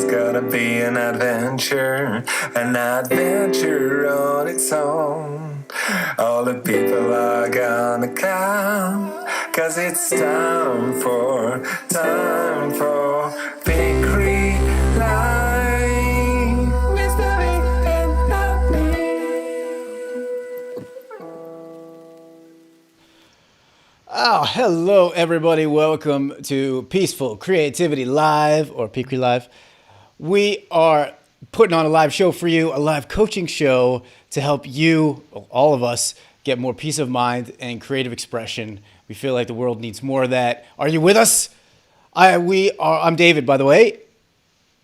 gonna be an adventure on its own. All the people are gonna come, 'cause it's time for PeaCrea Live. Mr. Big and Oh, hello everybody. Welcome to Peaceful Creativity Live, or PeaCrea Live. We are putting on a live show for you, a live coaching show to help you, all of us, get more peace of mind and creative expression. We feel like the world needs more of that. Are you with us? I'm David, by the way.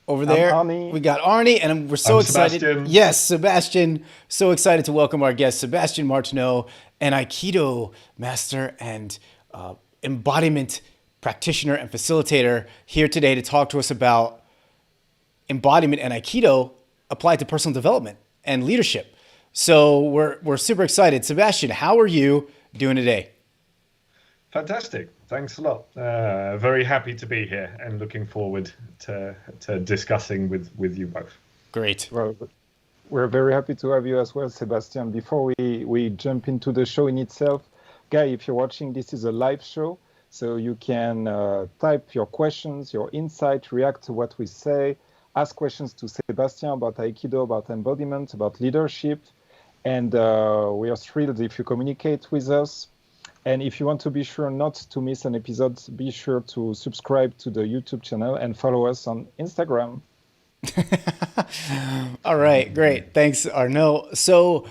Over there, I'm Arny. we got Arny, and we're so I'm excited. Sebastien. Yes, Sebastien. So excited to welcome our guest, Sebastien Martineau, an Aikido master and embodiment practitioner and facilitator, here today to talk to us about embodiment and Aikido applied to personal development and leadership. So we're super excited. Sebastien, how are you doing today? Fantastic. Thanks a lot. Very happy to be here and looking forward to discussing with you both. Great. Well, we're very happy to have you as well, Sebastien. Before we jump into the show in itself, Guy, if you're watching, this is a live show, so you can type your questions, your insight, react to what we say, ask questions to Sebastien about Aikido, about embodiment, about leadership, and we are thrilled if you communicate with us. And if you want to be sure not to miss an episode, be sure to subscribe to the YouTube channel and follow us on Instagram. All right, great. Thanks, Arnaud. So,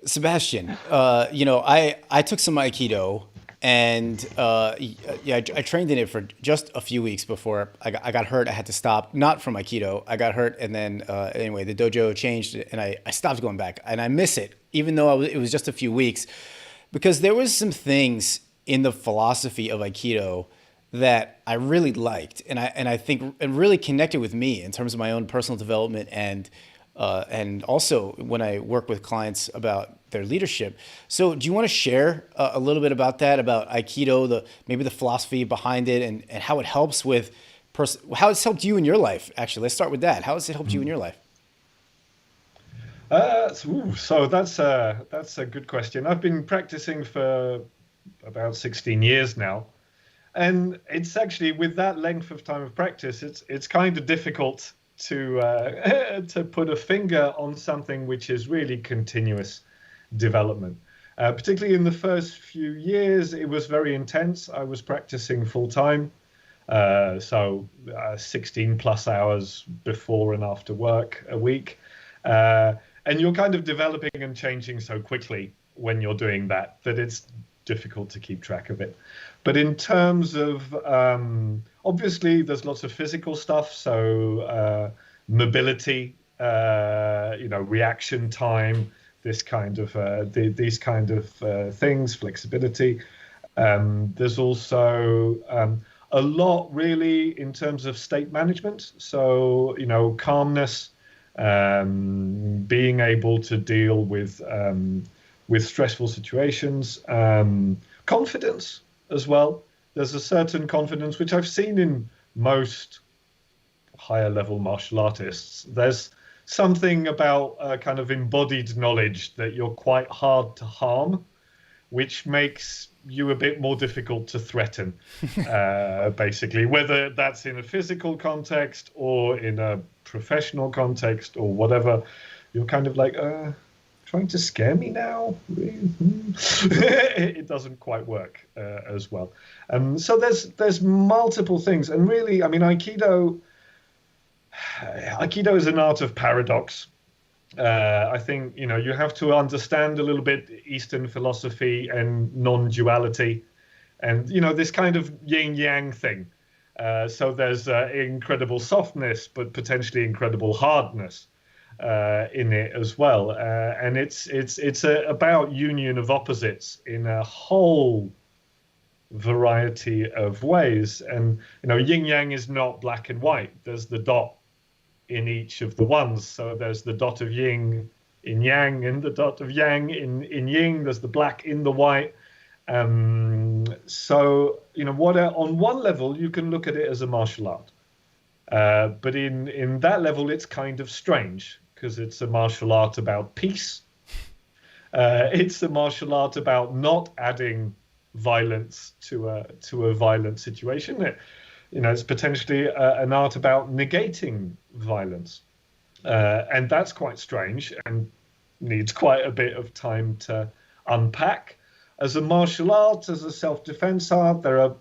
Sebastien, I took some Aikido, and I trained in it for just a few weeks before I got hurt. I had to stop, not from Aikido. I got hurt, and then anyway, the dojo changed, and I stopped going back, and I miss it, even though it was just a few weeks. Because there was some things in the philosophy of Aikido that I really liked, and I think it really connected with me in terms of my own personal development and also when I work with clients about their leadership. So, do you want to share a little bit about that, about Aikido, maybe the philosophy behind it, and how it helps with how it's helped you in your life? Actually, let's start with that. How has it helped you in your life? So that's a good question. I've been practicing for about 16 years now, and it's actually, with that length of time of practice, it's kind of difficult to to put a finger on something which is really continuous development. Particularly in the first few years, it was very intense. I was practicing full time, 16 plus hours before and after work a week. And you're kind of developing and changing so quickly when you're doing that it's difficult to keep track of it. But in terms of, obviously, there's lots of physical stuff. So mobility, reaction time, these kind of things, flexibility. There's also a lot really in terms of state management. So, calmness, being able to deal with stressful situations, confidence as well. There's a certain confidence which I've seen in most higher level martial artists. There's something about kind of embodied knowledge that you're quite hard to harm, which makes you a bit more difficult to threaten, basically, whether that's in a physical context or in a professional context or whatever. You're kind of like, trying to scare me now? It doesn't quite work as well. So there's multiple things. And really, I mean, Aikido is an art of paradox. I think, you have to understand a little bit Eastern philosophy and non-duality and, this kind of yin-yang thing. So there's incredible softness, but potentially incredible hardness in it as well. And it's about union of opposites in a whole variety of ways. And, yin-yang is not black and white. There's the dot in each of the ones. So there's the dot of yin in yang and the dot of yang in yin. There's the black in the white. So, on one level, you can look at it as a martial art. But in that level, it's kind of strange because it's a martial art about peace. It's a martial art about not adding violence to a violent situation. It's potentially an art about negating violence, and that's quite strange and needs quite a bit of time to unpack. As a martial art, as a self-defense art, there are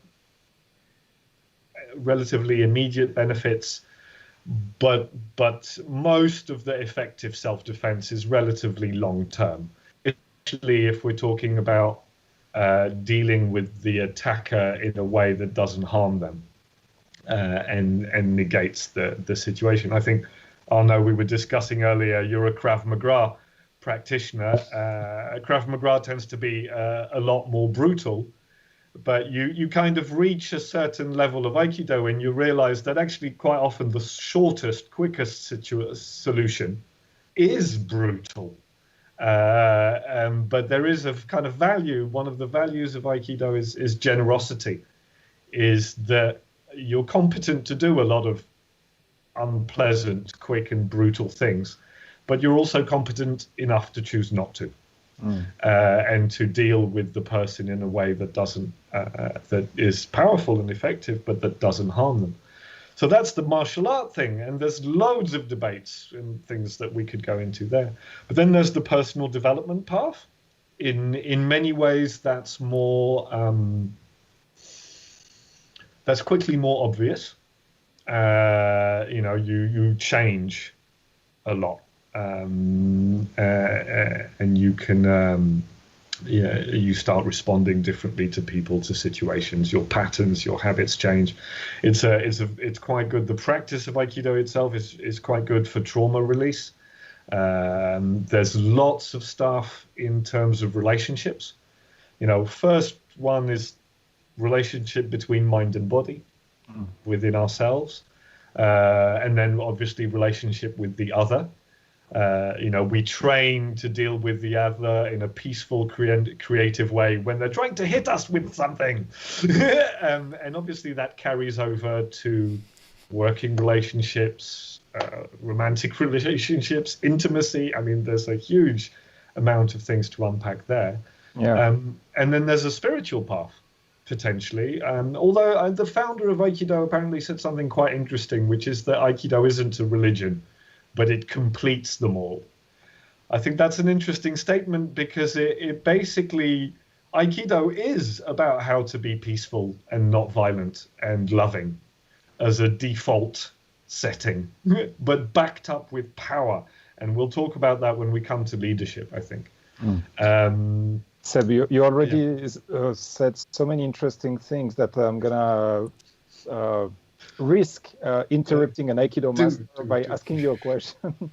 relatively immediate benefits, but most of the effective self-defense is relatively long-term, especially if we're talking about dealing with the attacker in a way that doesn't harm them and negates the situation. I think, Arno, we were discussing earlier, you're a Krav Maga practitioner. Krav Maga tends to be a lot more brutal, but you kind of reach a certain level of Aikido and you realize that actually quite often the shortest, quickest solution is brutal. But there is a kind of value. One of the values of Aikido is generosity, is that you're competent to do a lot of unpleasant, quick and brutal things, but you're also competent enough to choose not to. And to deal with the person in a way that doesn't that is powerful and effective, but that doesn't harm them. So that's the martial art thing, and there's loads of debates and things that we could go into there. But then there's the personal development path. In many ways, that's more that's quickly more obvious. You change a lot. And you can you start responding differently to people, to situations. Your patterns, your habits change. It's quite good. The practice of Aikido itself is quite good for trauma release. There's lots of stuff in terms of relationships. First one is relationship between mind and body within ourselves, and then obviously relationship with the other. We train to deal with the other in a peaceful, creative way when they're trying to hit us with something. And obviously that carries over to working relationships, romantic relationships, intimacy. I mean, there's a huge amount of things to unpack there. Yeah. And then there's a spiritual path, potentially. Although the founder of Aikido apparently said something quite interesting, which is that Aikido isn't a religion, but it completes them all. I think that's an interesting statement because it basically, Aikido is about how to be peaceful and not violent and loving as a default setting, but backed up with power. And we'll talk about that when we come to leadership, I think. Seb, you already said so many interesting things that I'm going to risk interrupting an Aikido master by asking you a question.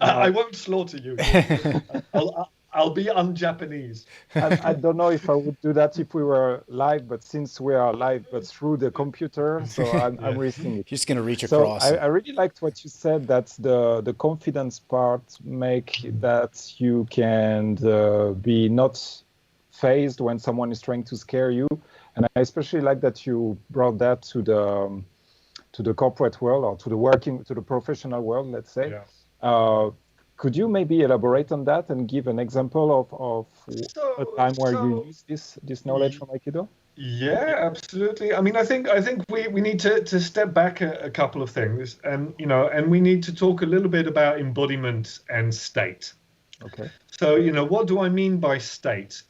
I won't slaughter you. I'll be un-Japanese. I don't know if I would do that if we were live, but since we are live, but through the computer, so I'm risking it. You're just going to reach across. So I really liked what you said, that the confidence part make that you can be not fazed when someone is trying to scare you. And I especially like that you brought that to the corporate world, or to the professional world, let's say. Yeah. Could you maybe elaborate on that and give an example of a time where you use this knowledge from Aikido? Yeah, absolutely. I mean, I think we need to step back a couple of things, and we need to talk a little bit about embodiment and state. Okay. So, what do I mean by state?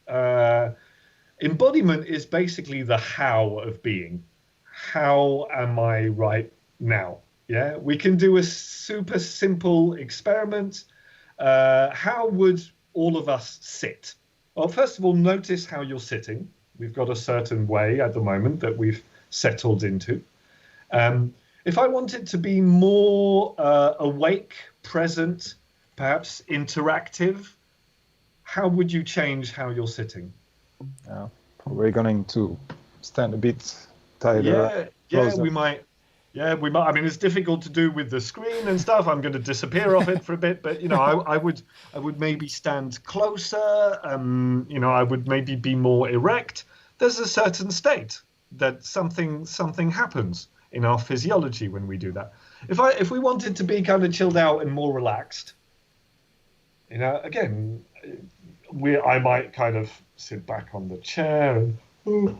Embodiment is basically the how of being. How am I right now? Yeah, we can do a super simple experiment. How would all of us sit? Well, first of all, notice how you're sitting. We've got a certain way at the moment that we've settled into. If I wanted to be more awake, present, perhaps interactive, how would you change how you're sitting? Probably going to stand a bit tighter. Yeah, we might. Yeah, we might. I mean, it's difficult to do with the screen and stuff. I'm going to disappear off it for a bit, but I would maybe stand closer. I would maybe be more erect. There's a certain state that something happens, in our physiology when we do that. If we wanted to be kind of chilled out and more relaxed, again, I might kind of sit back on the chair and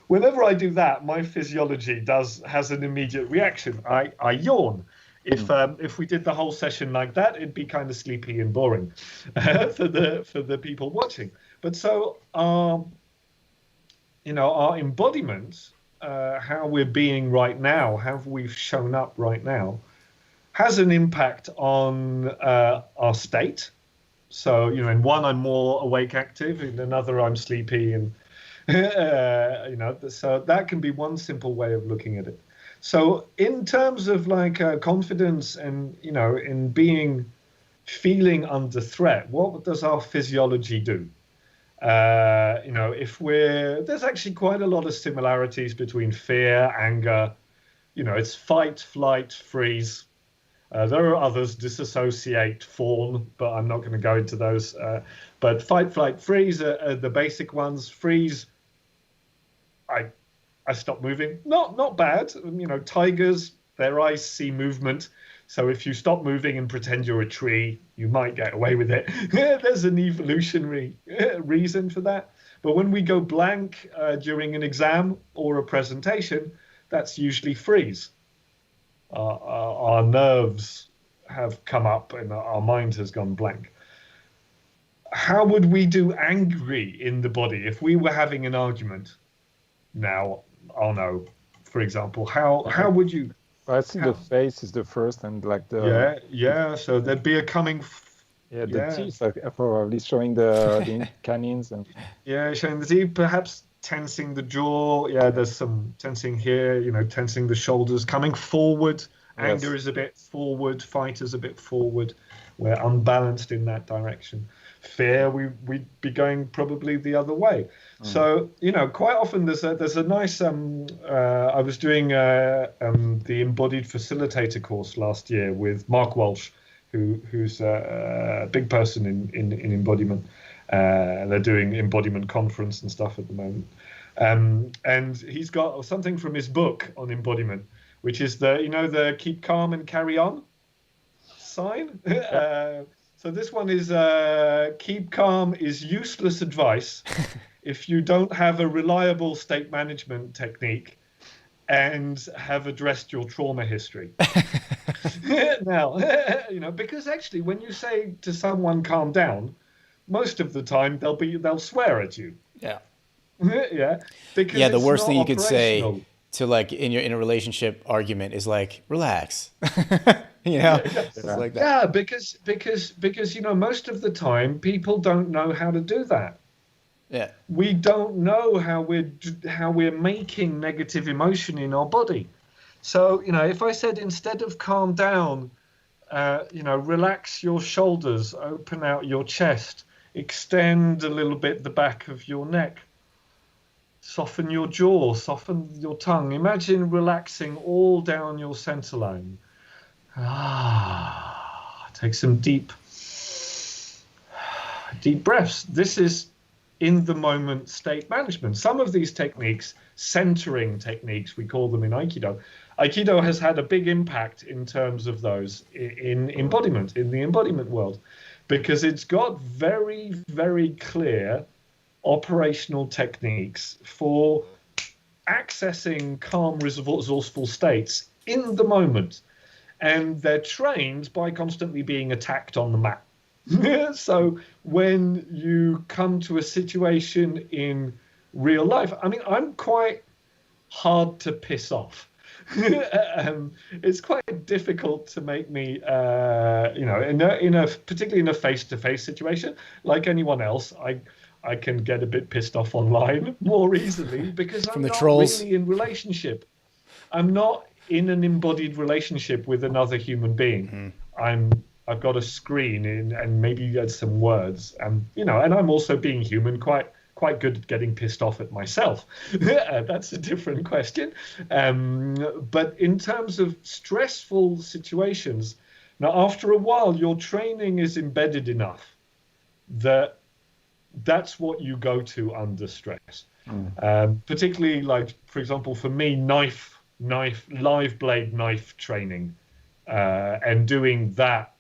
whenever I do that, my physiology has an immediate reaction. I yawn. If we did the whole session like that, it'd be kind of sleepy and boring for the people watching. But so our embodiment, how we're being right now, how we've shown up right now, has an impact on our state. So in one I'm more awake, active. In another I'm sleepy, and so that can be one simple way of looking at it. So in terms of like confidence and in feeling under threat, what does our physiology do? There's actually quite a lot of similarities between fear, anger. It's fight, flight, freeze. There are others, disassociate, fawn, but I'm not going to go into those. But fight, flight, freeze are the basic ones. Freeze, I stop moving. Not bad. Tigers, their eyes see movement. So if you stop moving and pretend you're a tree, you might get away with it. There's an evolutionary reason for that. But when we go blank during an exam or a presentation, that's usually freeze. Our nerves have come up and our mind has gone blank. How would we do angry in the body if we were having an argument? Now, Arno, for example, how would you? I see the face is the first, and like the So there'd be a coming. The teeth are probably showing the canines and showing the teeth, perhaps tensing the jaw. There's some tensing here. Tensing the shoulders, coming forward. Anger is a bit forward. Fight is a bit forward. We're unbalanced in that direction. Fear, we'd be going probably the other way. So quite often there's a nice. I was doing the embodied facilitator course last year with Mark Walsh, who's a big person in embodiment. They're doing embodiment conference and stuff at the moment, and he's got something from his book on embodiment, which is the keep calm and carry on sign. So this one is keep calm is useless advice if you don't have a reliable state management technique and have addressed your trauma history. Now, because actually when you say to someone calm down, most of the time they'll swear at you. Yeah. Because the worst thing you could operational. say to like in a relationship argument is like, relax. Like that. Yeah, because most of the time people don't know how to do that. Yeah. We don't know how we're making negative emotion in our body. So, if I said instead of calm down, relax your shoulders, open out your chest, extend a little bit the back of your neck, soften your jaw, soften your tongue. Imagine relaxing all down your center line. Take some deep breaths. This is in the moment state management. Some of these techniques, centering techniques, we call them in Aikido. Aikido has had a big impact in terms of those in embodiment, in the embodiment world, because it's got very, very clear operational techniques for accessing calm, resourceful states in the moment. And they're trained by constantly being attacked on the mat. So when you come to a situation in real life, I'm quite hard to piss off. It's quite difficult to make me, particularly in a face-to-face situation, like anyone else, I can get a bit pissed off online more easily because I'm not really in relationship. I'm not in an embodied relationship with another human being. I've got a screen and maybe some words, and I'm also being human, quite good at getting pissed off at myself. That's a different question. But in terms of stressful situations, now after a while, your training is embedded enough that that's what you go to under stress. Particularly, like, for example, for me, live blade knife training, and doing that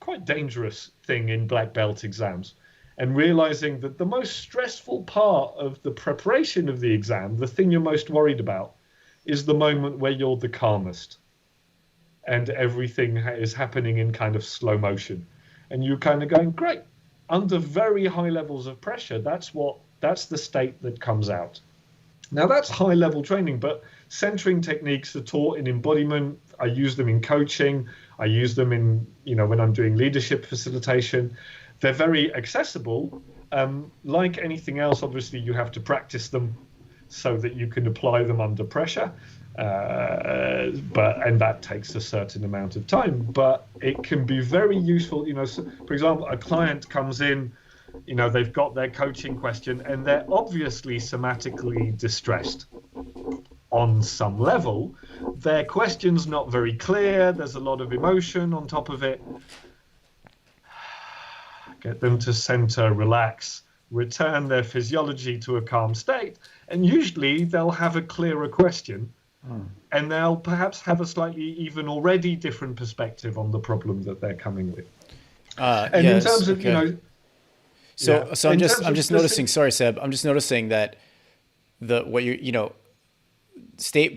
quite dangerous thing in black belt exams, and realizing that the most stressful part of the preparation of the exam, the thing you're most worried about, is the moment where you're the calmest and everything is happening in kind of slow motion, and you're kind of going, great, under very high levels of pressure, that's the state that comes out. Now, that's high level training, but centering techniques are taught in embodiment. I use them in coaching. I use them in, when I'm doing leadership facilitation. They're very accessible. Like anything else, obviously, you have to practice them so that you can apply them under pressure. And that takes a certain amount of time, but it can be very useful. So, for example, a client comes in, they've got their coaching question and they're obviously somatically distressed on some level. Their question's not very clear. There's a lot of emotion on top of it. Get them to center, relax, return their physiology to a calm state. And usually they'll have a clearer question, and they'll perhaps have a slightly even already different perspective on the problem that they're coming with. And yes, in terms of, okay. So I'm just noticing. Sorry, Seb. I'm just noticing that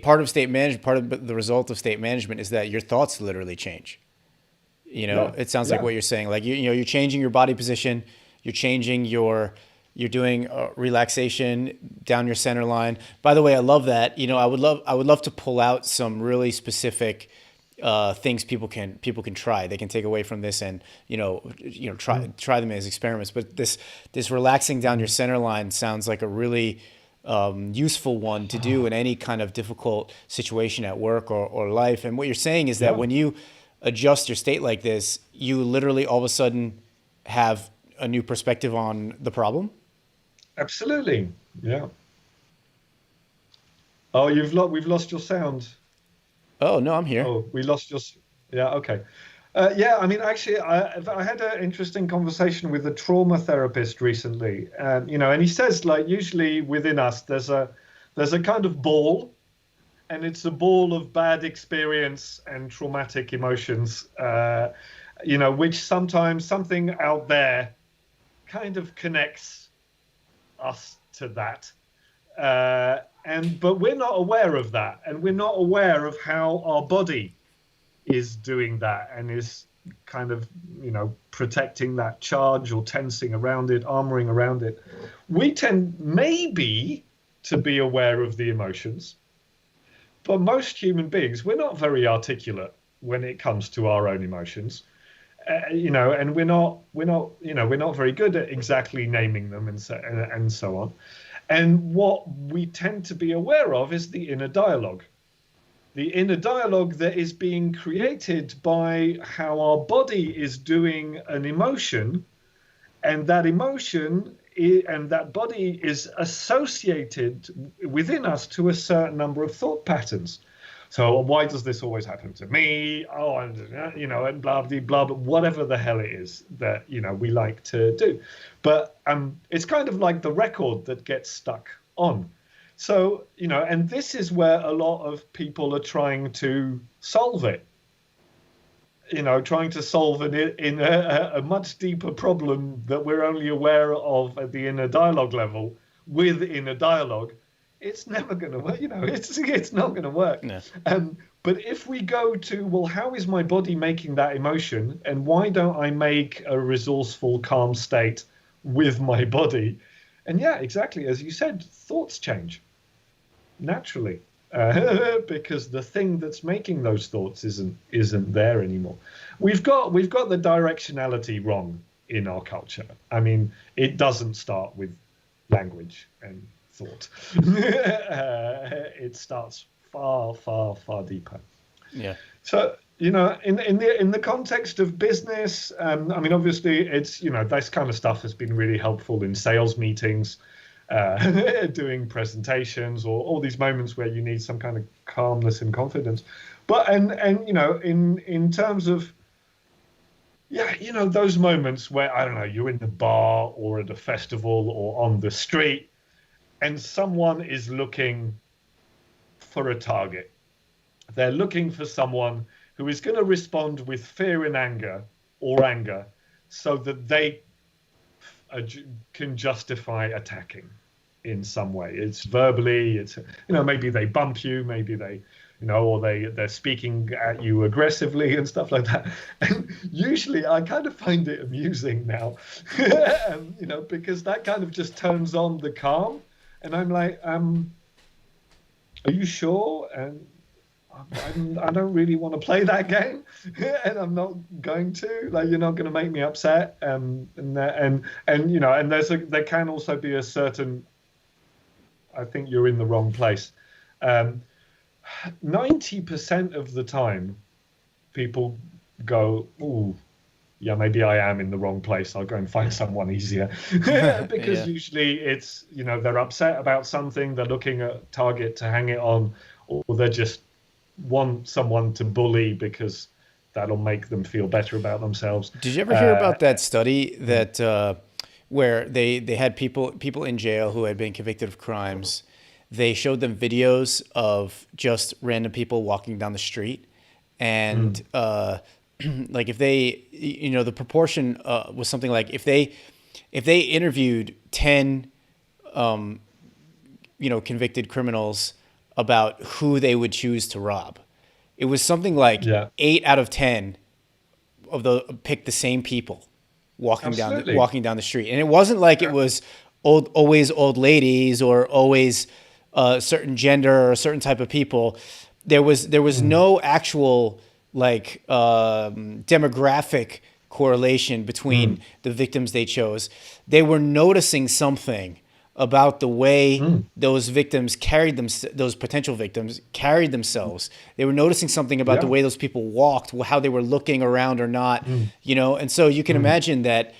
part of state management, part of the result of state management is that your thoughts literally change. It sounds like what you're saying. Like you're changing your body position. You're doing relaxation down your center line. By the way, I love that. I would love to pull out some really specific things people can try. They can take away from this and try them as experiments. But this relaxing down your center line sounds like a really useful one to do in any kind of difficult situation at work or life. And what you're saying is that when you adjust your state like this, you literally all of a sudden have a new perspective on the problem. Absolutely, yeah. Oh, we've lost your sound. Oh no, I'm here. Oh, we lost your. Yeah, okay. I mean, actually, I had an interesting conversation with a trauma therapist recently, and he says, like, usually within us, there's a kind of ball, and it's a ball of bad experience and traumatic emotions, which sometimes something out there kind of connects us to that. But we're not aware of that, and we're not aware of how our body is doing that and is kind of, protecting that charge or tensing around it, armoring around it. We tend maybe to be aware of the emotions, but most human beings, we're not very articulate when it comes to our own emotions, and we're not very good at exactly naming them and so on. And what we tend to be aware of is the inner dialogue. The inner dialogue that is being created by how our body is doing an emotion, and that emotion and that body is associated within us to a certain number of thought patterns. So why does this always happen to me? Oh, and blah, blah, blah, blah, whatever the hell it is that, we like to do. But it's kind of like the record that gets stuck on. So, and this is where a lot of people are trying to solve it. Trying to solve it in a much deeper problem that we're only aware of at the inner dialogue level with inner dialogue. It's never going to work, it's not going to work. No. But if we go to, well, how is my body making that emotion? And why don't I make a resourceful, calm state with my body? And yeah, exactly. As you said, thoughts change naturally because the thing that's making those thoughts isn't there anymore. We've got the directionality wrong in our culture. I mean, it doesn't start with language and thought. It starts far, far, far deeper. Yeah. So in the context of business, I mean, obviously, it's this kind of stuff has been really helpful in sales meetings, doing presentations, or all these moments where you need some kind of calmness and confidence. But and in terms of those moments where, I don't know, you're in the bar or at a festival or on the street, and someone is looking for a target. They're looking for someone who is going to respond with fear and anger, or anger, so that they can justify attacking in some way. It's verbally, it's, maybe they bump you, maybe they, or they're speaking at you aggressively and stuff like that. And usually I kind of find it amusing now, because that kind of just turns on the calm. And I'm like, are you sure? And I don't really want to play that game, and I'm not going to. Like, you're not going to make me upset, and there can also be a certain, I think you're in the wrong place. 90% of the time, people go, "Ooh, yeah, maybe I am in the wrong place. I'll go and find someone easier," because usually it's, they're upset about something, they're looking at a target to hang it on, or they just want someone to bully because that'll make them feel better about themselves. Did you ever hear about that study that where they had people in jail who had been convicted of crimes? They showed them videos of just random people walking down the street, and like if they, the proportion was something like if they interviewed 10 convicted criminals about who they would choose to rob, it was something like 8 out of 10 of the picked the same people walking down the street. And it wasn't like it was always old ladies or always a certain gender or a certain type of people. There was no actual like demographic correlation between the victims they chose. They were noticing something about the way those victims those potential victims carried themselves. They were noticing something about the way those people walked, how they were looking around or not, and so you can imagine that,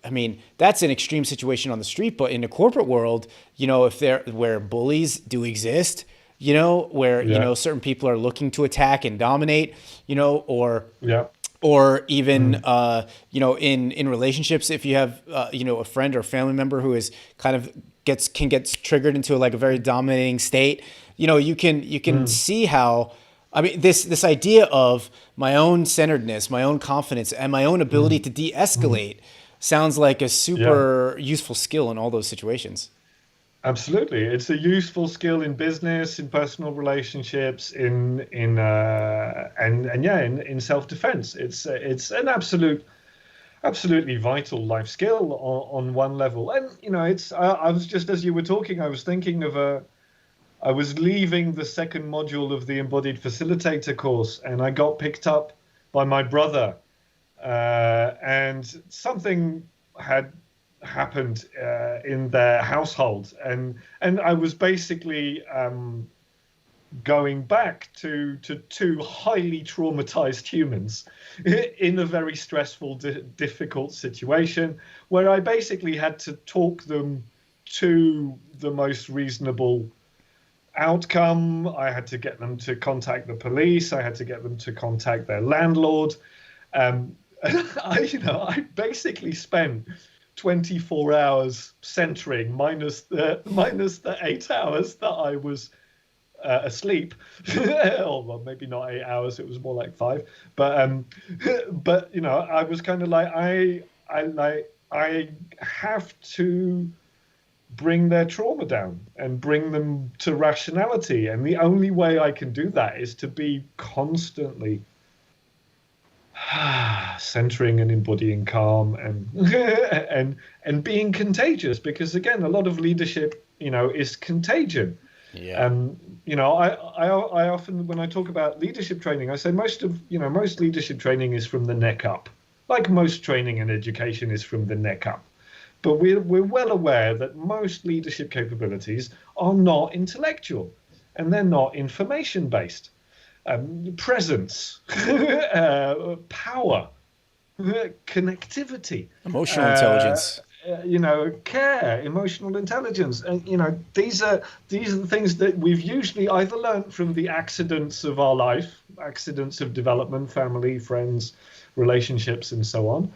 I mean, that's an extreme situation on the street, but in the corporate world, where bullies do exist, where, certain people are looking to attack and dominate, or even, in relationships, if you have, a friend or family member who is kind of can get triggered into like a very dominating state, you can see how, I mean, this idea of my own centeredness, my own confidence, and my own ability to de-escalate sounds like a super useful skill in all those situations. Absolutely, it's a useful skill in business, in personal relationships, in self-defense. It's an absolutely vital life skill on one level. And I was just, as you were talking, I was thinking of I was leaving the second module of the Embodied Facilitator course, and I got picked up by my brother, and something had happened in their household, and I was basically going back to two highly traumatized humans in a very stressful, difficult situation, where I basically had to talk them to the most reasonable outcome. I had to get them to contact the police. I had to get them to contact their landlord. I basically spent 24 hours centering, minus the 8 hours that I was asleep. Or well, maybe not 8 hours, it was more like 5. But I was kind of like, I have to bring their trauma down and bring them to rationality, and the only way I can do that is to be constantly centering and embodying calm and being contagious, because again, a lot of leadership is contagion. I often, when I talk about leadership training, I say most leadership training is from the neck up, like most training and education is from the neck up. But we're well aware that most leadership capabilities are not intellectual, and they're not information based. Presence, power, connectivity, emotional intelligence, care, emotional intelligence, and these are the things that we've usually either learned from the accidents of our life, accidents of development, family, friends, relationships, and so on,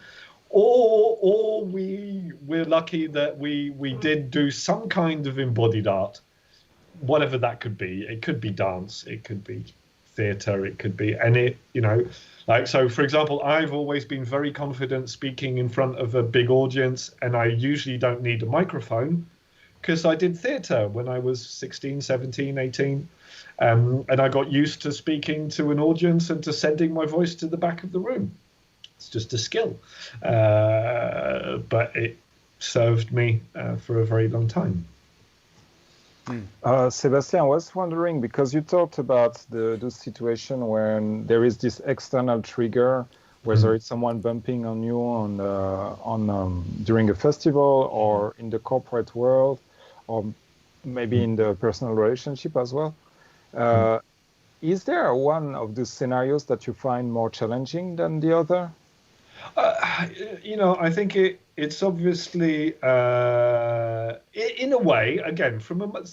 or we're lucky that we did do some kind of embodied art, whatever that could be. It could be dance, it could be theater, it could be, and it, like, so for example, I've always been very confident speaking in front of a big audience, and I usually don't need a microphone because I did theater when I was 16, 17, 18. And I got used to speaking to an audience and to sending my voice to the back of the room. It's just a skill. But it served me for a very long time. Sebastien, I was wondering, because you talked about the situation when there is this external trigger, whether it's someone bumping on you during a festival or in the corporate world, or maybe in the personal relationship as well. Is there one of the scenarios that you find more challenging than the other? I think it's obviously, in a way, again,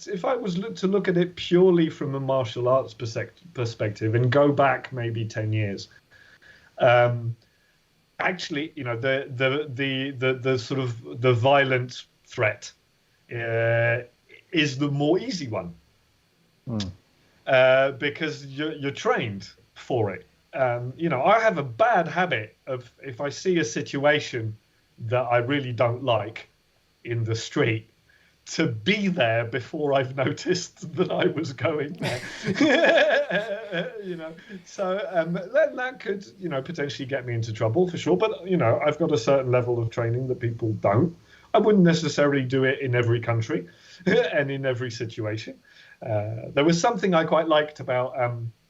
if I was to look at it purely from a martial arts perspective and go back maybe 10 years, actually, the sort of the violent threat is the more easy one. Because you're trained for it. I have a bad habit of, if I see a situation that I really don't like in the street, to be there before I've noticed that I was going there. So then that could, potentially get me into trouble for sure. But, I've got a certain level of training that people don't. I wouldn't necessarily do it in every country and in every situation. There was something I quite liked about,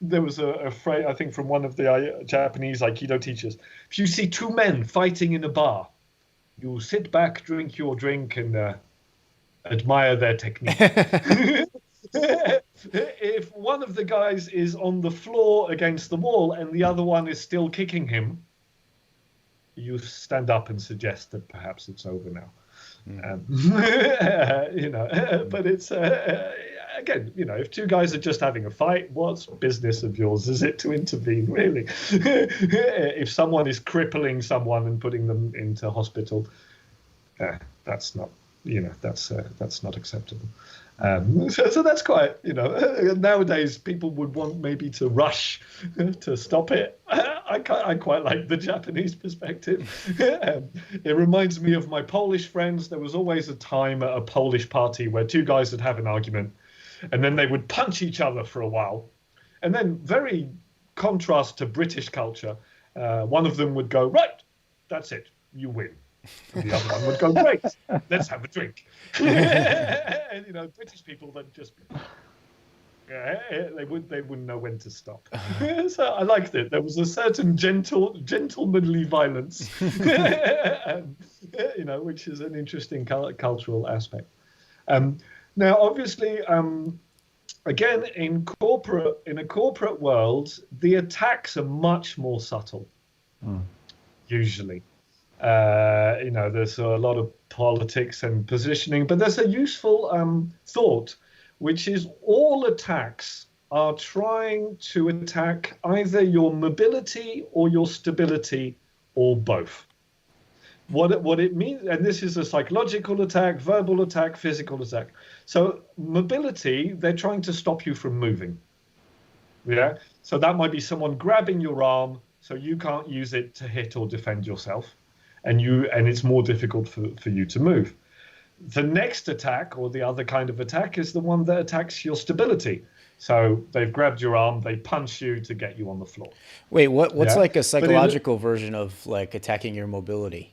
there was a phrase, I think, from one of the Japanese Aikido teachers. If you see two men fighting in a bar, you sit back, drink your drink, and admire their technique. If one of the guys is on the floor against the wall and the other one is still kicking him, you stand up and suggest that perhaps it's over now. But it's again, if two guys are just having a fight, what's business of yours is it to intervene, really? If someone is crippling someone and putting them into hospital, that's not, that's not acceptable. So that's quite, nowadays people would want maybe to rush to stop it. I quite like the Japanese perspective. It reminds me of my Polish friends. There was always a time at a Polish party where two guys would have an argument and then they would punch each other for a while. And then, very contrast to British culture, one of them would go, right, that's it, you win. And the other one would go, great, let's have a drink. And, British people then just, they wouldn't know when to stop. So I liked it. There was a certain gentlemanly violence, which is an interesting cultural aspect. Now, obviously, again, in a corporate world, the attacks are much more subtle, usually. There's a lot of politics and positioning, but there's a useful thought, which is all attacks are trying to attack either your mobility or your stability or both. What it means, and this is a psychological attack, verbal attack, physical attack. So mobility, they're trying to stop you from moving. Yeah. So that might be someone grabbing your arm so you can't use it to hit or defend yourself. And it's more difficult for you to move. The next attack, or the other kind of attack, is the one that attacks your stability. So they've grabbed your arm, they punch you to get you on the floor. Wait, what's like a psychological version of like attacking your mobility?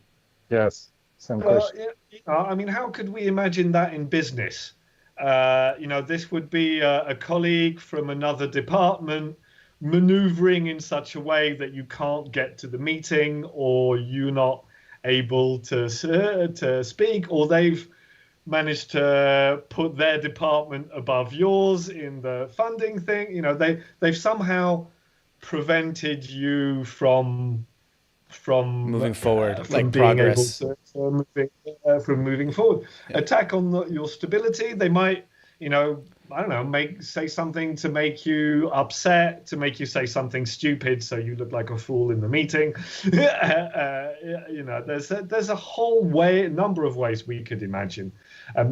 Yes, same question. I mean, how could we imagine that in business? This would be a colleague from another department maneuvering in such a way that you can't get to the meeting, or you're not able to speak, or they've managed to put their department above yours in the funding thing. They've somehow prevented you from moving forward, from like being progress. able from moving forward. Yeah. Attack on your stability. They might, I don't know, say something to make you upset, to make you say something stupid, so you look like a fool in the meeting. There's a whole number of ways we could imagine.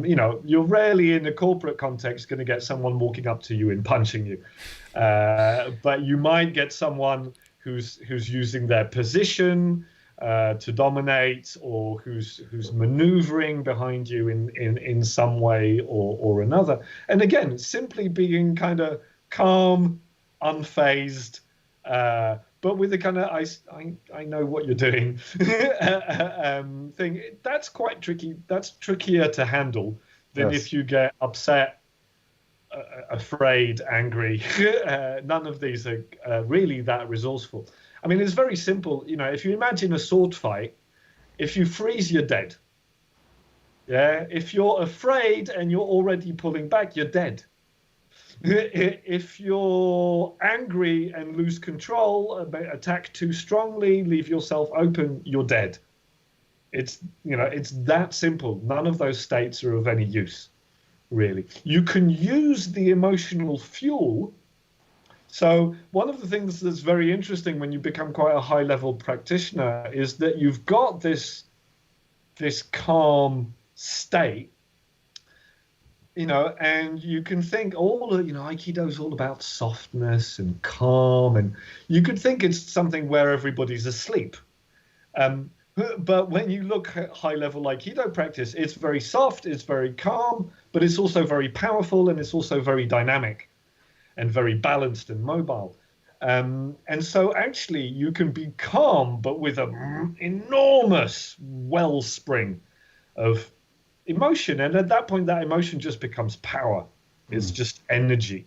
You're rarely in a corporate context going to get someone walking up to you and punching you, but you might get someone who's using their position to dominate, or who's maneuvering behind you in some way or another. And again, simply being kind of calm, unfazed, but with a kind of I know what you're doing thing. That's quite tricky. That's trickier to handle than if you get upset, afraid, angry. None of these are really that resourceful. I mean, it's very simple. If you imagine a sword fight, if you freeze, you're dead. Yeah. If you're afraid and you're already pulling back, you're dead. If you're angry and lose control, attack too strongly, leave yourself open, you're dead. It's that simple. None of those states are of any use, really. You can use the emotional fuel. So one of the things that's very interesting when you become quite a high-level practitioner is that you've got this calm state, and you can think Aikido is all about softness and calm, and you could think it's something where everybody's asleep. But when you look at high-level Aikido practice, it's very soft, it's very calm, but it's also very powerful, and it's also very dynamic and very balanced and mobile. And so actually you can be calm, but with an enormous wellspring of emotion. And at that point, that emotion just becomes power. It's just energy,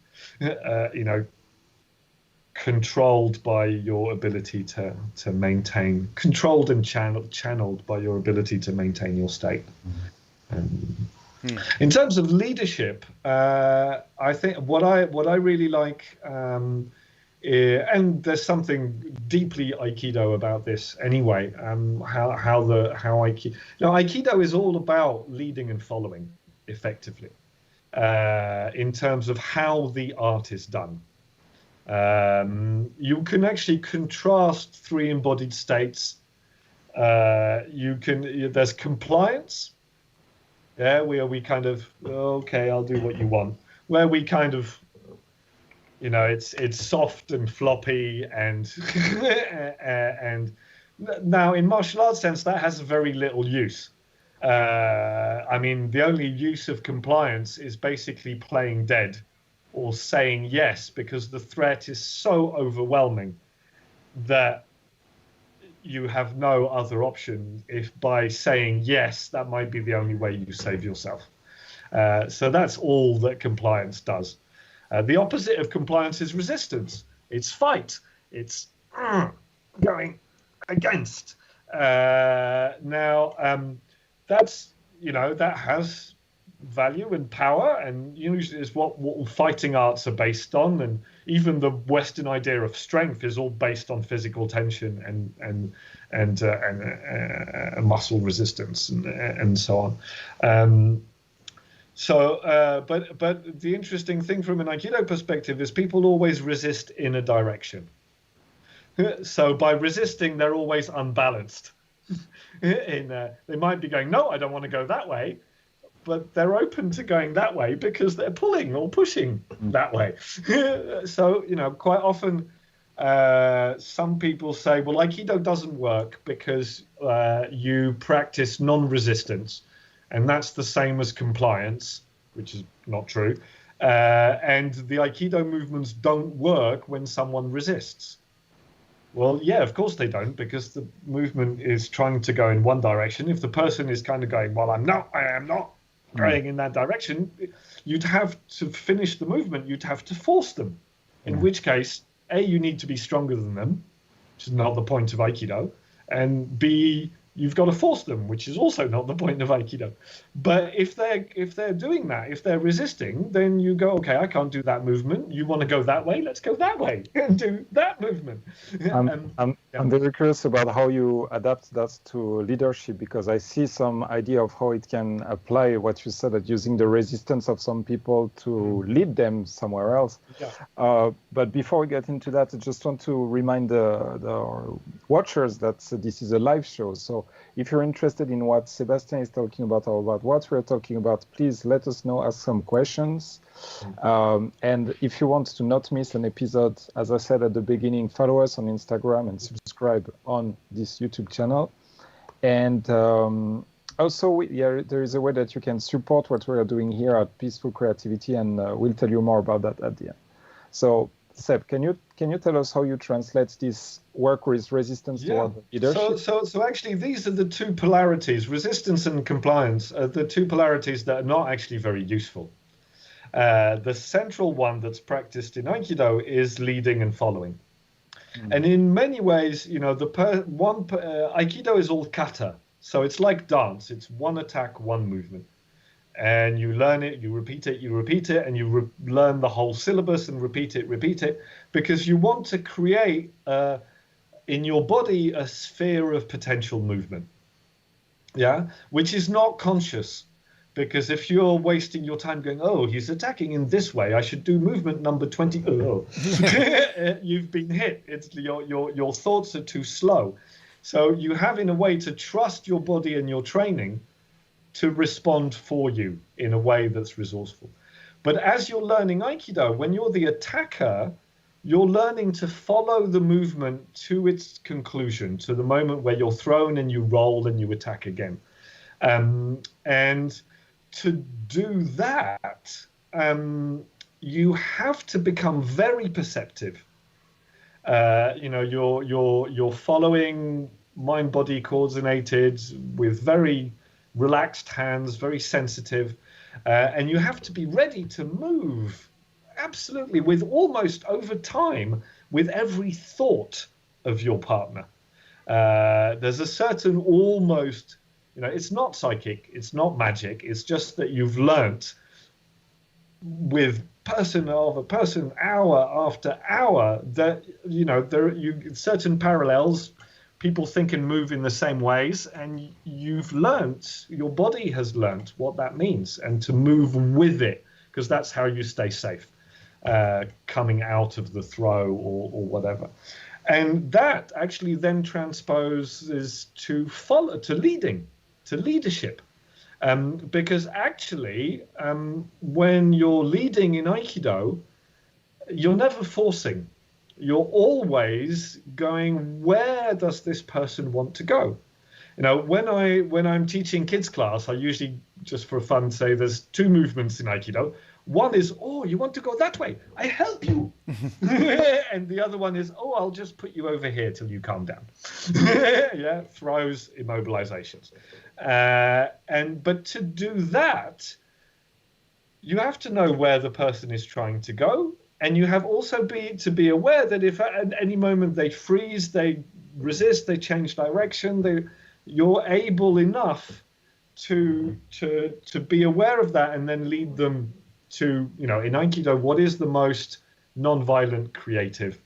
controlled by your ability to maintain, controlled and channeled by your ability to maintain your state. In terms of leadership, I think what I really like, and there's something deeply Aikido about this anyway. How Aikido, Aikido is all about leading and following effectively, in terms of how the art is done. You can actually contrast three embodied states. There's compliance. Yeah, where we kind of, okay, I'll do what you want. Where we kind of, it's soft and floppy and and now in martial arts sense that has very little use. I mean, the only use of compliance is basically playing dead or saying yes, because the threat is so overwhelming that you have no other option. If by saying yes, that might be the only way you save yourself. So that's all that compliance does. The opposite of compliance is resistance. It's fight. It's going against. That's, that has value and power, and usually is what fighting arts are based on, and even the Western idea of strength is all based on physical tension and muscle resistance and so on. But the interesting thing from an Aikido perspective is people always resist in a direction. So by resisting, they're always unbalanced. They might be going, no, I don't want to go that way, but they're open to going that way because they're pulling or pushing that way. So, quite often some people say, well, Aikido doesn't work because you practice non-resistance, and that's the same as compliance, which is not true. And the Aikido movements don't work when someone resists. Well, yeah, of course they don't, because the movement is trying to go in one direction. If the person is kind of going, well, I am not going in that direction, you'd have to finish the movement. You'd have to force them, in which case, A, you need to be stronger than them, which is not the point of Aikido, and B, you've got to force them, which is also not the point of Aikido. But if they're doing that, if they're resisting, then you go, okay, I can't do that movement. You want to go that way? Let's go that way and do that movement. I'm very curious about how you adapt that to leadership, because I see some idea of how it can apply what you said, that using the resistance of some people to lead them somewhere else. Yeah. But before we get into that, I just want to remind the watchers that this is a live show. So if you're interested in what Sebastien is talking about or about what we're talking about, please let us know, ask some questions. And if you want to not miss an episode, as I said at the beginning, follow us on Instagram and subscribe on this YouTube channel. And also, there is a way that you can support what we are doing here at Peaceful Creativity, and we'll tell you more about that at the end. So, Seb, can you tell us how you translate this work with resistance toward leadership? So actually, these are the two polarities. Resistance and compliance are the two polarities that are not actually very useful. The central one that's practiced in Aikido is leading and following. And in many ways, Aikido is all kata. So it's like dance. It's one attack, one movement. And you learn it, you repeat it, and you learn the whole syllabus and repeat it, because you want to create in your body a sphere of potential movement. Yeah, which is not conscious. Because if you're wasting your time going, oh, he's attacking in this way, I should do movement number 20. Oh. You've been hit. It's your thoughts are too slow. So you have, in a way, to trust your body and your training to respond for you in a way that's resourceful. But as you're learning Aikido, when you're the attacker, you're learning to follow the movement to its conclusion, to the moment where you're thrown and you roll and you attack again. And to do that, you have to become very perceptive. You're following mind-body coordinated with very relaxed hands, very sensitive, and you have to be ready to move absolutely with almost over time with every thought of your partner. There's a certain almost, it's not psychic, it's not magic, it's just that you've learnt with person over person, hour after hour, that certain parallels, people think and move in the same ways, and you've learnt, your body has learnt what that means, and to move with it, because that's how you stay safe, coming out of the throw or whatever. And that actually then transposes to leadership. Because actually, when you're leading in Aikido, you're never forcing. You're always going, where does this person want to go? When I'm teaching kids class, I usually, just for fun, say there's two movements in Aikido. One is, oh, you want to go that way? I help you. And the other one is, oh, I'll just put you over here till you calm down. Yeah, throws, immobilizations. But to do that, you have to know where the person is trying to go. And you have also to be aware that if at any moment they freeze, they resist, they change direction, you're able enough to be aware of that and then lead them to, in Aikido, what is the most non-violent creative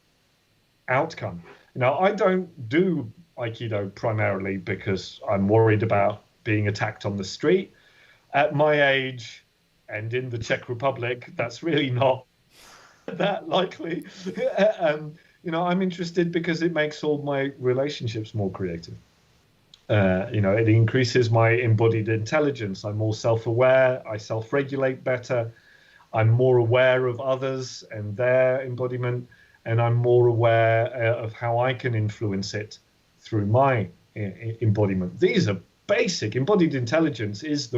outcome? I don't do Aikido primarily because I'm worried about being attacked on the street. At my age and in the Czech Republic, that's really not that likely. I'm interested because it makes all my relationships more creative. It increases my embodied intelligence. I'm more self-aware. I self-regulate better. I'm more aware of others and their embodiment, and I'm more aware of how I can influence it through my embodiment. These are basic. Embodied intelligence is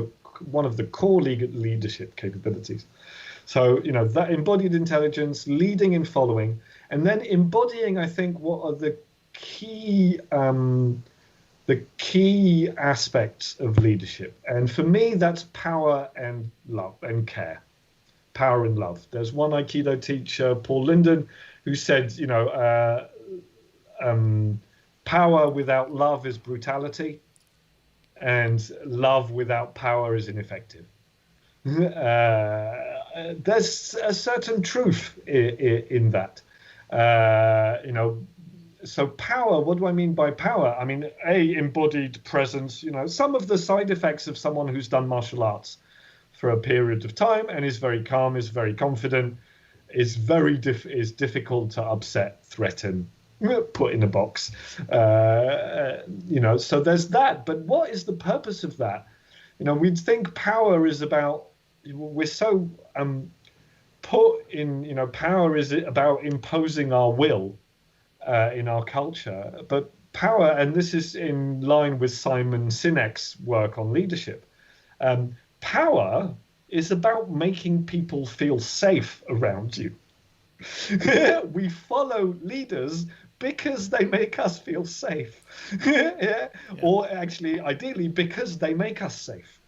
one of the core leadership capabilities. So, that embodied intelligence, leading and following, and then embodying, I think, what are the key aspects of leadership. And for me, that's power and love and care. Power and love. There's one Aikido teacher, Paul Linden, who said, power without love is brutality. and love without power is ineffective. There's a certain truth in that. So power, what do I mean by power? I mean, embodied presence, some of the side effects of someone who's done martial arts for a period of time and is very calm, is very confident, is difficult to upset, threaten, put in a box. So there's that. But what is the purpose of that? We'd think power is about, we're so put in, power is about imposing our will in our culture. But power, and this is in line with Simon Sinek's work on leadership, power is about making people feel safe around you. We follow leaders because they make us feel safe. Yeah? Or actually, ideally, because they make us safe.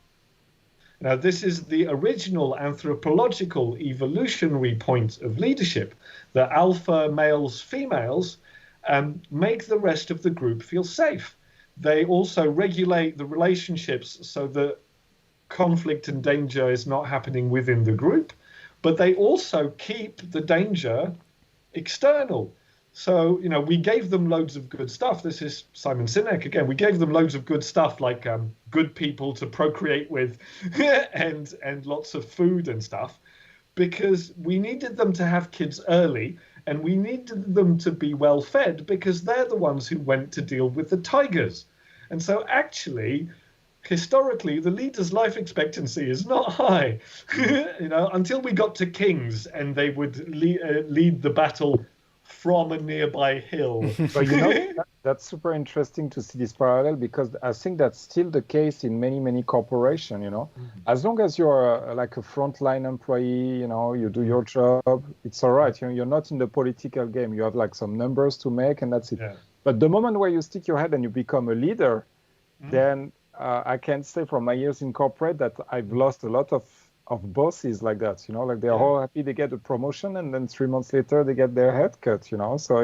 Now, this is the original anthropological evolutionary point of leadership, that alpha males, females make the rest of the group feel safe. They also regulate the relationships so that conflict and danger is not happening within the group, but they also keep the danger external. So, we gave them loads of good stuff. This is Simon Sinek again. We gave them loads of good stuff, like good people to procreate with and lots of food and stuff, because we needed them to have kids early, and we needed them to be well fed because they're the ones who went to deal with the tigers. And so actually, historically, the leader's life expectancy is not high, until we got to kings and they would lead the battle from a nearby hill. So, that's super interesting to see this parallel, because I think that's still the case in many, many corporations, As long as you're like a frontline employee, you do your job, it's all right. You're not in the political game. You have like some numbers to make and that's it. Yeah. But the moment where you stick your head and you become a leader, then I can say from my years in corporate that I've lost a lot of bosses like that, like they're all happy they get a promotion and then 3 months later they get their head cut, So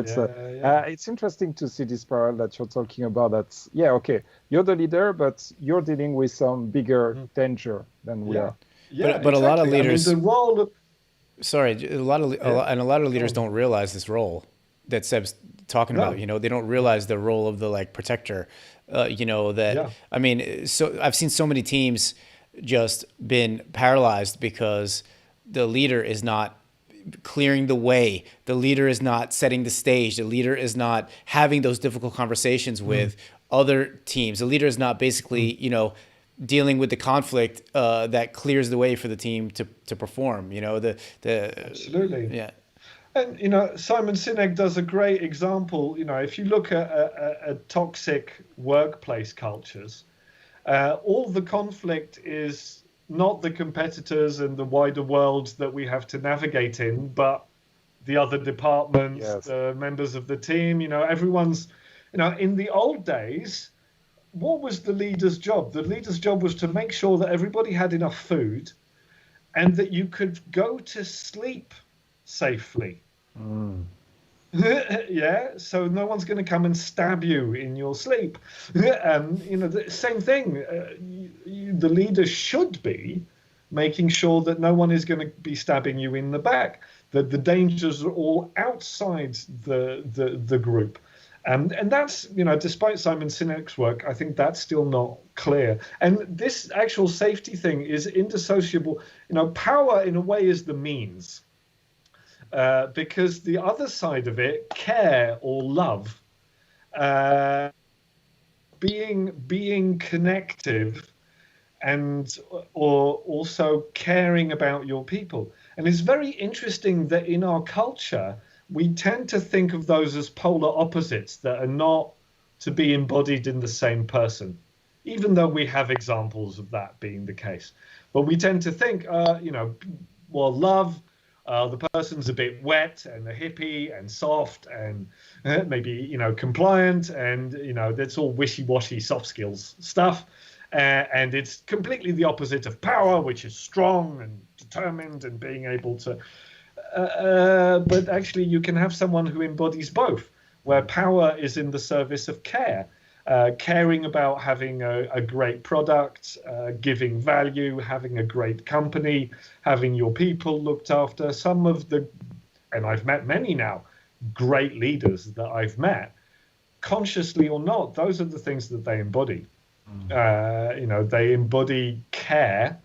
it's interesting to see this parallel that you're talking about. That's, okay, you're the leader, but you're dealing with some bigger danger than we are. Yeah, but exactly. A lot of leaders, the role of... a lot of leaders don't realize this role that Seb's talking about. They don't realize the role of the protector. I mean, so I've seen so many teams just been paralyzed because the leader is not clearing the way. The leader is not setting the stage. The leader is not having those difficult conversations with other teams. The leader is not basically, dealing with the conflict that clears the way for the team to perform. Absolutely. Yeah. And, Simon Sinek does a great example. If you look at toxic workplace cultures, all the conflict is not the competitors and the wider world that we have to navigate in, but the other departments, the members of the team. Everyone's, in the old days, what was the leader's job? The leader's job was to make sure that everybody had enough food and that you could go to sleep safely. So no one's going to come and stab you in your sleep. The same thing. The leader should be making sure that no one is going to be stabbing you in the back. That the dangers are all outside the group. And that's, despite Simon Sinek's work, I think that's still not clear. And this actual safety thing is indissociable. Power in a way is the means. Because the other side of it, care or love, being connective or also caring about your people. And it's very interesting that in our culture, we tend to think of those as polar opposites that are not to be embodied in the same person, even though we have examples of that being the case. But we tend to think, love, the person's a bit wet and a hippie and soft and maybe, compliant and, that's all wishy-washy soft skills stuff. And it's completely the opposite of power, which is strong and determined and being able to. But actually, you can have someone who embodies both, where power is in the service of care. caring about having a great product, giving value, having a great company, having your people looked after. Some of the, and I've met many now, great leaders that I've met, consciously or not, those are the things that they embody. They embody care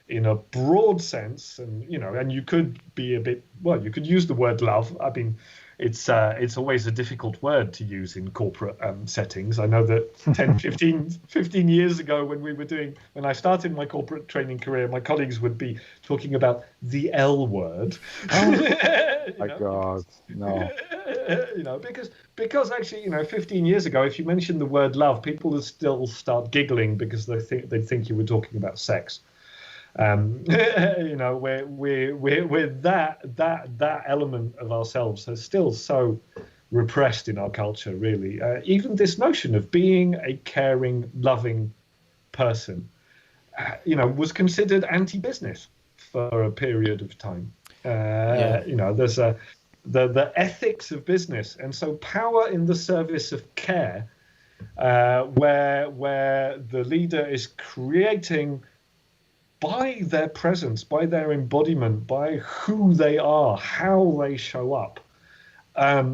in a broad sense, and you could be a bit, well, you could use the word love. I mean, it's always a difficult word to use in corporate settings. I know that 10, 15 years ago when I started my corporate training career, my colleagues would be talking about the L word. Oh my God, no. Because actually, 15 years ago, if you mention the word love, people would still start giggling because they think you were talking about sex. Where that element of ourselves is still so repressed in our culture, really. Even this notion of being a caring, loving person, was considered anti-business for a period of time. There's the ethics of business, and so power in the service of care, where the leader is creating, by their presence, by their embodiment, by who they are, how they show up, a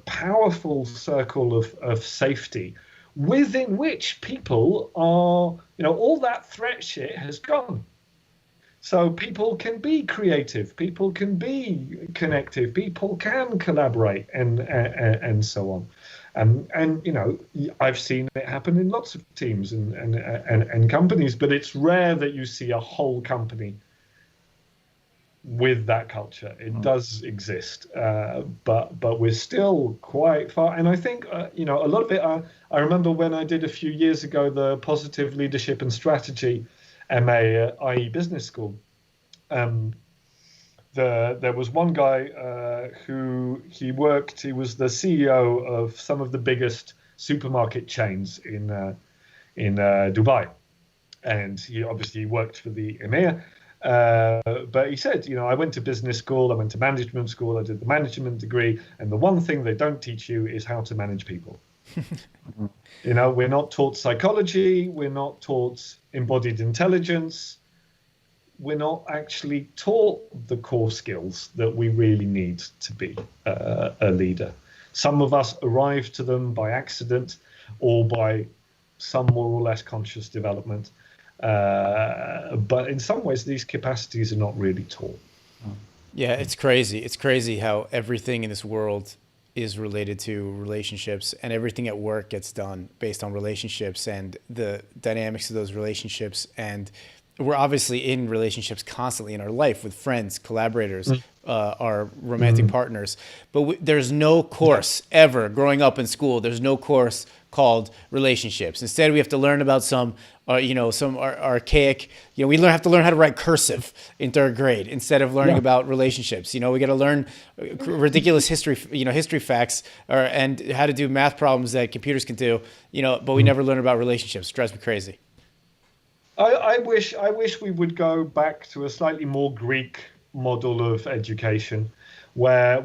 powerful circle of safety within which people are, all that threat shit has gone. So people can be creative, people can be connective, people can collaborate, and so on. I've seen it happen in lots of teams and companies, but it's rare that you see a whole company with that culture. It does exist, but we're still quite far. And I think, a lot of it, I remember when I did a few years ago, the Positive Leadership and Strategy MA at IE Business School. There was one guy who he was the CEO of some of the biggest supermarket chains in Dubai, and he obviously worked for the Emir. But he said, I went to business school, I went to management school, I did the management degree, and the one thing they don't teach you is how to manage people. We're not taught psychology, we're not taught embodied intelligence. We're not actually taught the core skills that we really need to be a leader. Some of us arrive to them by accident or by some more or less conscious development. But in some ways, these capacities are not really taught. Yeah, it's crazy. It's crazy how everything in this world is related to relationships, and everything at work gets done based on relationships and the dynamics of those relationships. And we're obviously in relationships constantly in our life with friends, collaborators, our romantic partners. But there's no course ever growing up in school. There's no course called relationships. Instead, we have to learn about some archaic, we have to learn how to write cursive in third grade instead of learning about relationships. We got to learn ridiculous history facts and how to do math problems that computers can do, but we never learn about relationships. It drives me crazy. I wish we would go back to a slightly more Greek model of education, where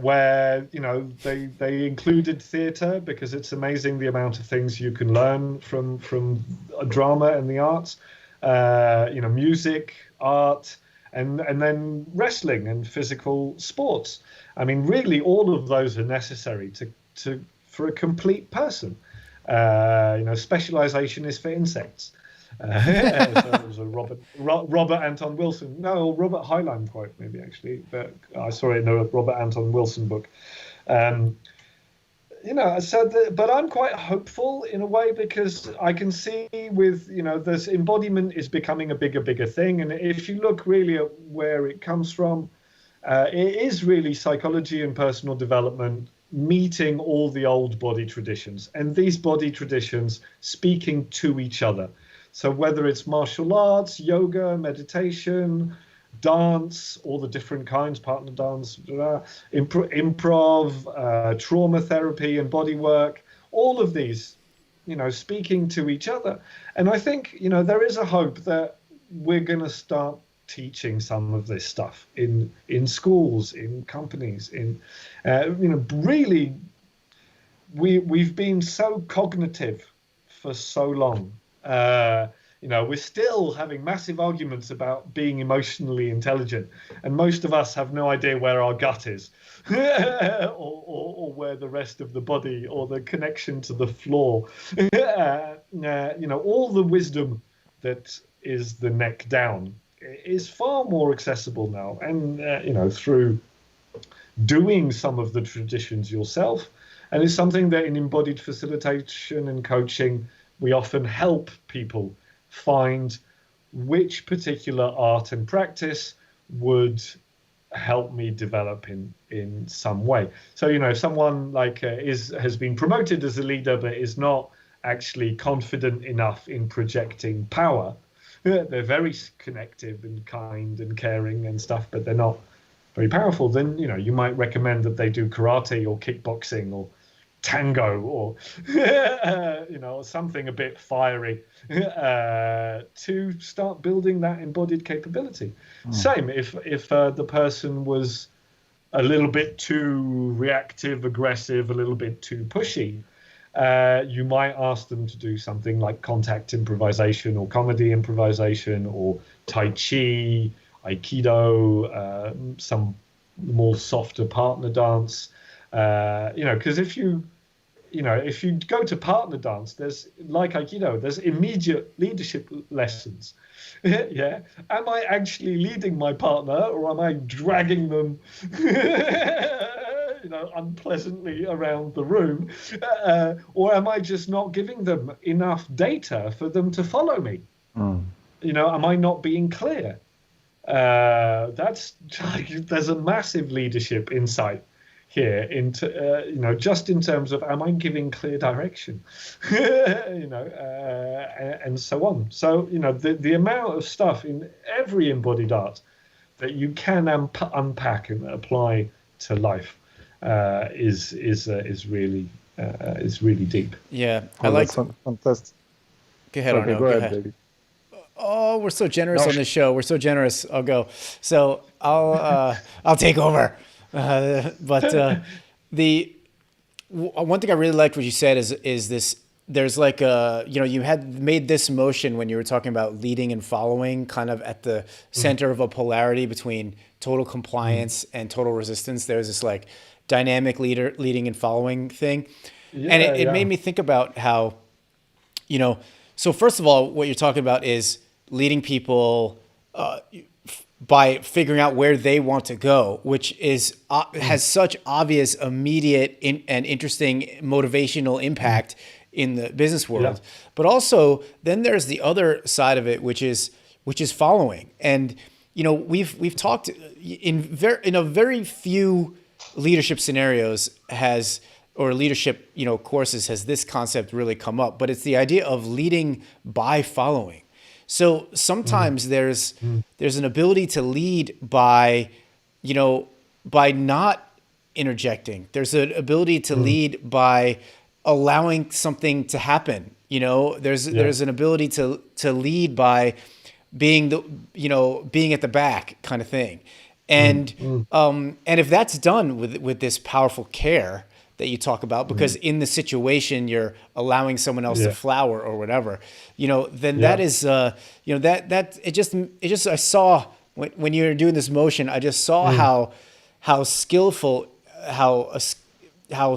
they included theatre, because it's amazing the amount of things you can learn from drama and the arts, music, art, and then wrestling and physical sports. I mean, really, all of those are necessary for a complete person. Specialization is for insects. So it was a Robert Anton Wilson, Robert Heinlein quote, maybe, actually, but I saw it in a Robert Anton Wilson book. But I'm quite hopeful in a way, because I can see with, this embodiment is becoming a bigger thing. And if you look really at where it comes from, it is really psychology and personal development meeting all the old body traditions, and these body traditions speaking to each other. So whether it's martial arts, yoga, meditation, dance, all the different kinds, partner dance, improv, trauma therapy and body work, all of these, speaking to each other. And I think, there is a hope that we're going to start teaching some of this stuff in schools, in companies, in, really we've been so cognitive for so long. We're still having massive arguments about being emotionally intelligent, and most of us have no idea where our gut is, or where the rest of the body, or the connection to the floor. All the wisdom that is the neck down is far more accessible now, and through doing some of the traditions yourself. And it's something that in embodied facilitation and coaching, we often help people find which particular art and practice would help me develop in some way. So, if someone has been promoted as a leader, but is not actually confident enough in projecting power, they're very connective and kind and caring and stuff, but they're not very powerful, then you might recommend that they do karate or kickboxing or tango or something a bit fiery to start building that embodied capability. Same if the person was a little bit too reactive, aggressive, a little bit too pushy, you might ask them to do something like contact improvisation or comedy improvisation or Tai Chi, Aikido, some more softer partner dance. Because if you go to partner dance, there's, like Aikido, there's immediate leadership lessons. Yeah, am I actually leading my partner, or am I dragging them, unpleasantly around the room, or am I just not giving them enough data for them to follow me? Am I not being clear? There's a massive leadership insight here into just in terms of, am I giving clear direction, and so on. So the amount of stuff in every embodied art that you can unpack and apply to life is really deep. Yeah, I like. Fantastic. Go ahead, Okay, Arno. go ahead, baby. Oh, we're so generous on this show. We're so generous. I'll go. So I'll take over. But the one thing I really liked what you said is this. There's like you had made this motion when you were talking about leading and following, kind of at the center of a polarity between total compliance and total resistance. There's this like dynamic leading and following thing, and it made me think about how, So first of all, what you're talking about is leading people by figuring out where they want to go, which is has such obvious, immediate, and interesting motivational impact in the business world. Yeah. But also, then there's the other side of it, which is following. And we've talked in a very few leadership scenarios or leadership courses has this concept really come up. But it's the idea of leading by following. So sometimes there's an ability to lead by not interjecting. There's an ability to lead by allowing something to happen. There's an ability to lead by being being at the back kind of thing. And if that's done with this powerful care that you talk about, because in the situation you're allowing someone else to flower or whatever, then that is, it just, I saw when you're doing this motion, I just saw how skillful, how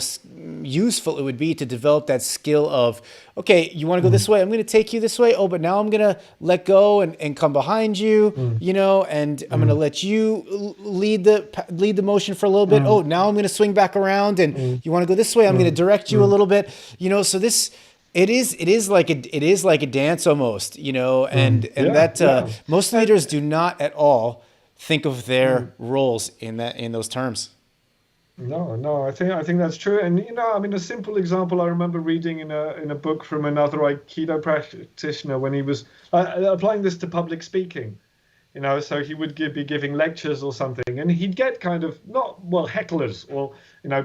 useful it would be to develop that skill of, okay, you want to go this way, I'm going to take you this way. Oh, but now I'm going to let go and come behind you, and I'm going to let you lead the motion for a little bit. Oh, now I'm going to swing back around, and you want to go this way, I'm going to direct you a little bit. So this, it is like a dance almost, and most leaders do not at all think of their roles in those terms. No, I think that's true. And a simple example I remember reading in a book from another Aikido practitioner when he was applying this to public speaking. So he would be giving lectures or something, and he'd get kind of hecklers or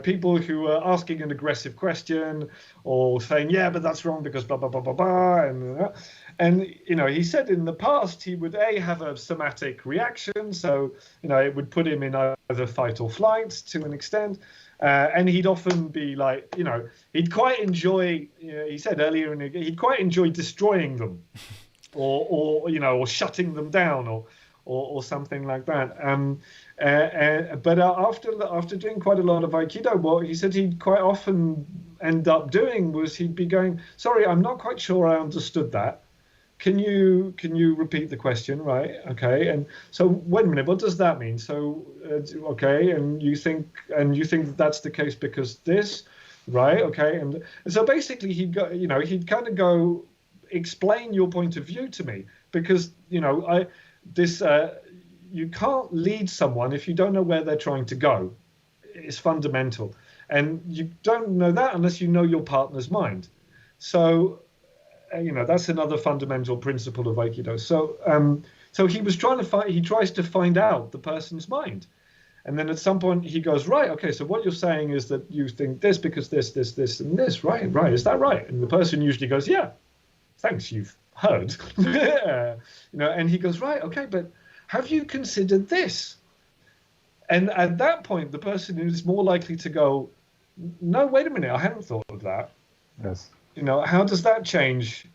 people who were asking an aggressive question or saying, yeah, but that's wrong because blah blah blah blah blah, and he said in the past he would have a somatic reaction, so it would put him in a either fight or flight to an extent. And he'd often be like, he'd quite enjoy, he said earlier, he'd quite enjoy destroying them or shutting them down or something like that. But after doing quite a lot of Aikido, what he said he'd quite often end up doing was he'd be going, sorry, I'm not quite sure I understood that. Can you repeat the question, right? Okay, and so wait a minute, what does that mean? So okay, and you think that that's the case because this, right? Okay, and so basically he'd kind of go explain your point of view to me because you can't lead someone if you don't know where they're trying to go. It's fundamental, and you don't know that unless you know your partner's mind. So. That's another fundamental principle of Aikido. So he was he tries to find out the person's mind. And then at some point he goes, right, okay, so what you're saying is that you think this because this, and this, right, is that right? And the person usually goes, yeah, thanks, you've heard. And he goes, right, okay, but have you considered this? And at that point, the person is more likely to go, no, wait a minute, I hadn't thought of that. Yes. How does that change?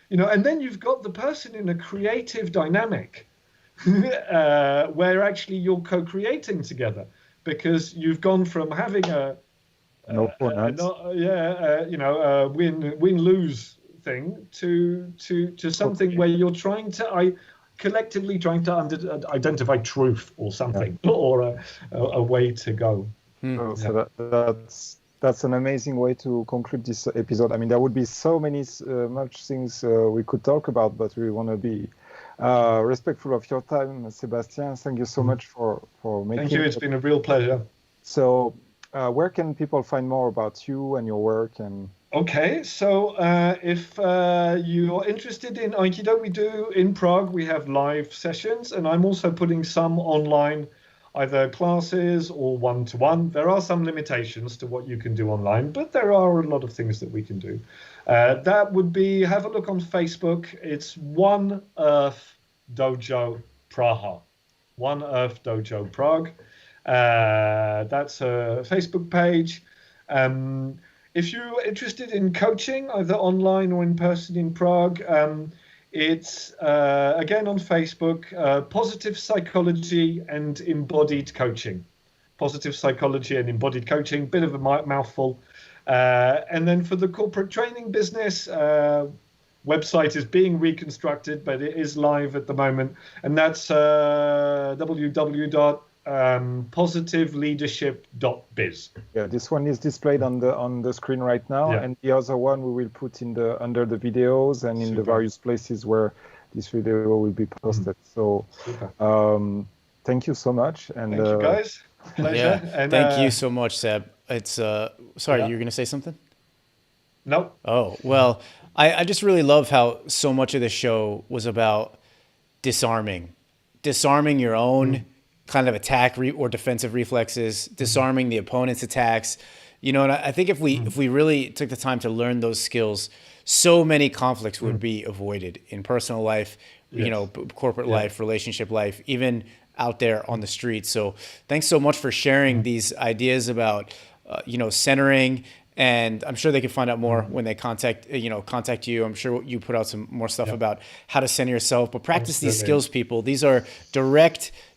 And then you've got the person in a creative dynamic where actually you're co-creating together because you've gone from having a win-lose thing to something where you're collectively trying to identify truth or something or a way to go. So that's an amazing way to conclude this episode. I mean, there would be so much things we could talk about, but we want to be respectful of your time, Sebastien. Thank you so much for making. Thank you. It's been a real pleasure. So, where can people find more about you and your work? And okay, so if you're interested in Aikido, we do in Prague. We have live sessions, and I'm also putting some online. Either classes or one-to-one. There are some limitations to what you can do online, but there are a lot of things that we can do. That would be, have a look on Facebook. It's One Earth Dojo Praha. One Earth Dojo Prague. That's a Facebook page. If you're interested in coaching, either online or in person in Prague, it's, again, on Facebook, Positive Psychology and Embodied Coaching. Positive Psychology and Embodied Coaching, bit of a mouthful. And then for the corporate training business, website is being reconstructed, but it is live at the moment. And that's www.positiveleadership.biz. Yeah, this one is displayed on the screen right now, and the other one we will put under the videos and in the various places where this video will be posted. So, thank you so much, and thank you guys. Pleasure. Yeah, and, thank you so much, Seb. It's sorry, you were gonna say something? No. Oh well, I just really love how so much of the show was about disarming your own kind of attack or defensive reflexes, disarming the opponent's attacks. And I think if we really took the time to learn those skills, so many conflicts would be avoided in personal life, corporate life, relationship life, even out there on the streets. So thanks so much for sharing these ideas about, centering. And I'm sure they can find out more when they contact you. I'm sure you put out some more stuff about how to center yourself, but practice these skills, people. These are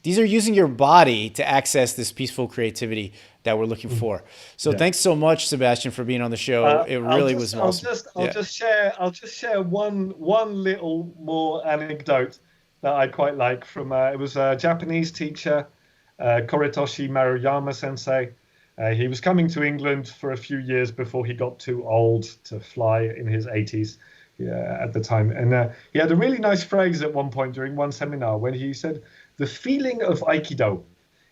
using your body to access this peaceful creativity that we're looking for. So thanks so much, Sebastien, for being on the show. It really was awesome. I'll just share one little more anecdote that I quite like from, it was a Japanese teacher, Koritoshi Maruyama sensei. He was coming to England for a few years before he got too old to fly in his 80s at the time. And he had a really nice phrase at one point during one seminar when he said, the feeling of Aikido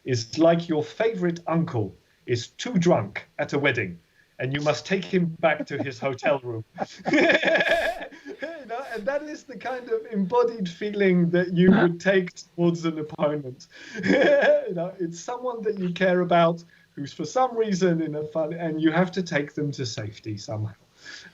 is like your favorite uncle is too drunk at a wedding and you must take him back to his hotel room. And that is the kind of embodied feeling that you would take towards an opponent. It's someone that you care about, who's for some reason in a fun, and you have to take them to safety somehow.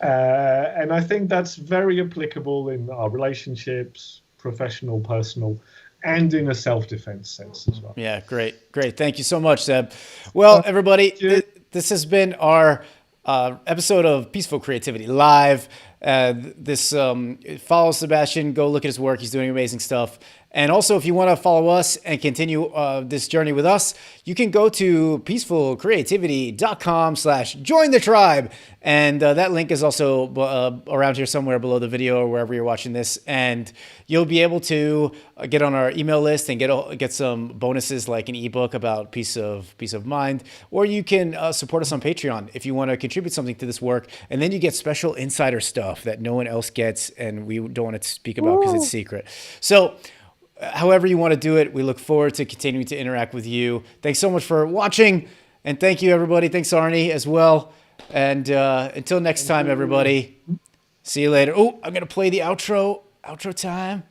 And I think that's very applicable in our relationships, professional, personal, and in a self-defense sense as well. Yeah, great. Thank you so much, Seb. Well, everybody, this has been our episode of Peaceful Creativity Live. Follow Sebastien. Go look at his work. He's doing amazing stuff. And also, if you want to follow us and continue this journey with us, you can go to peacefulcreativity.com/join the tribe. And that link is also around here somewhere below the video or wherever you're watching this. And you'll be able to get on our email list and get some bonuses like an ebook about peace of mind. Or you can support us on Patreon if you want to contribute something to this work. And then you get special insider stuff that no one else gets and we don't want to speak about because it's secret. So however you want to do it, we look forward to continuing to interact with you. Thanks so much for watching. And thank you, everybody. Thanks, Arny, as well. And until next time, everybody, see you later. Oh, I'm going to play the outro time.